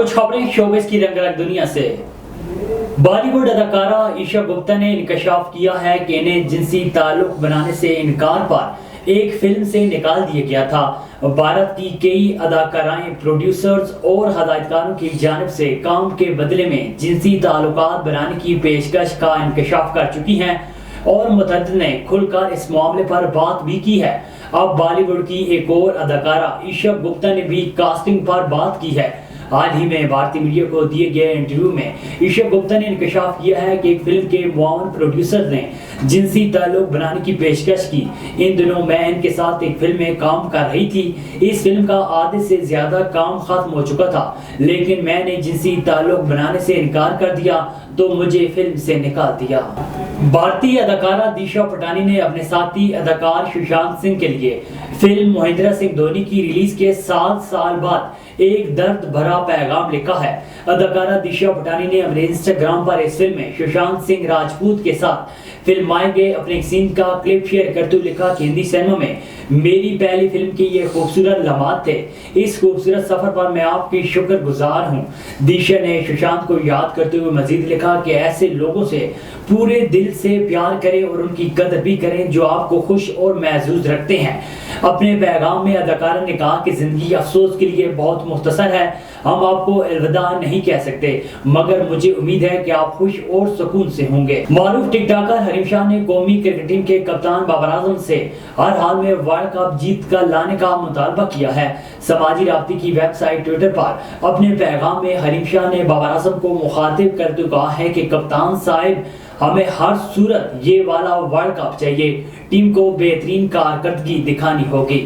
कुछ खबरें शोबिस की रंग दुनिया से। बॉलीवुड अदाकारा ईशा गुप्ता ने इंकशाफ किया है कि इन्हें जिनसी ताल्लुक बनाने से इनकार पर एक फिल्म से निकाल दिया गया था। भारत की कई अदाकाराएं प्रोड्यूसर्स और हदायतकारों की जानिब से काम के बदले में जिनसी ताल्लुकात बनाने की पेशकश का इंकशाफ कर चुकी हैं और मुतअद्दिद ने खुलकर इस मामले पर बात भी की है। अब बॉलीवुड की एक और अदाकारा ईशा गुप्ता ने भी कास्टिंग पर बात की है। हाल ही में भारतीय मीडिया को दिए गए इंटरव्यू में ईशा गुप्ता ने इंकशाफ किया है कि एक फिल्म के मुआवन प्रोड्यूसर ने जिनसी ताल्लुक बनाने की पेशकश की। इन दिनों मैं इनके साथ एक फिल्म में काम कर रही थी। इस फिल्म का आधे से ज्यादा काम खत्म हो चुका था, लेकिन मैंने जिनसी ताल्लुक बनाने से इनकार कर दिया तो मुझे फिल्म से निकाल दिया। भारतीय अदाकारा दिशा पटानी ने अपने साथी अदाकार सुशांत सिंह के लिए फिल्म महेंद्र सिंह धोनी की रिलीज के 7 साल बाद एक दर्द भरा पैगाम लिखा है। अदाकारा दिशा पटानी ने अपने इंस्टाग्राम पर इस फिल्म में सुशांत सिंह राजपूत के साथ फिल्माए गए अपने एक सीन का क्लिप शेयर करते हुए लिखा कि हिंदी सिनेमा में मेरी पहली फिल्म के ये खूबसूरत लम्हात थे। इस खूबसूरत सफर पर मैं आपकी शुक्रगुजार हूँ। दिशा ने सुशांत को याद करते हुए मजीद लिखा कि ऐसे लोगों से पूरे दिल से प्यार करें और उनकी कदर भी करें जो आपको खुश और महजूज रखते हैं। अपने पैगाम में अदाकारा ने कहा कि जिंदगी अफसोस के लिए बहुत मुख्तसर है। हम आपको अलविदा नहीं कह सकते, मगर मुझे उम्मीद है कि आप खुश और सुकून से होंगे। मारूफ टिकटॉकर हरीम शाह ने कौमी क्रिकेट टीम के कप्तान बाबर आजम से हर हाल में वर्ल्ड कप जीत कर लाने का मुतालबा किया है। समाजी राब्ते की वेबसाइट ट्विटर पर अपने पैगाम में हरीम शाह ने बाबर आजम को मुखातिब करते हुए कहा है कि कप्तान साहिब, हमें हर सूरत ये वाला वर्ल्ड कप चाहिए। टीम को बेहतरीन कारकर्दगी दिखानी होगी।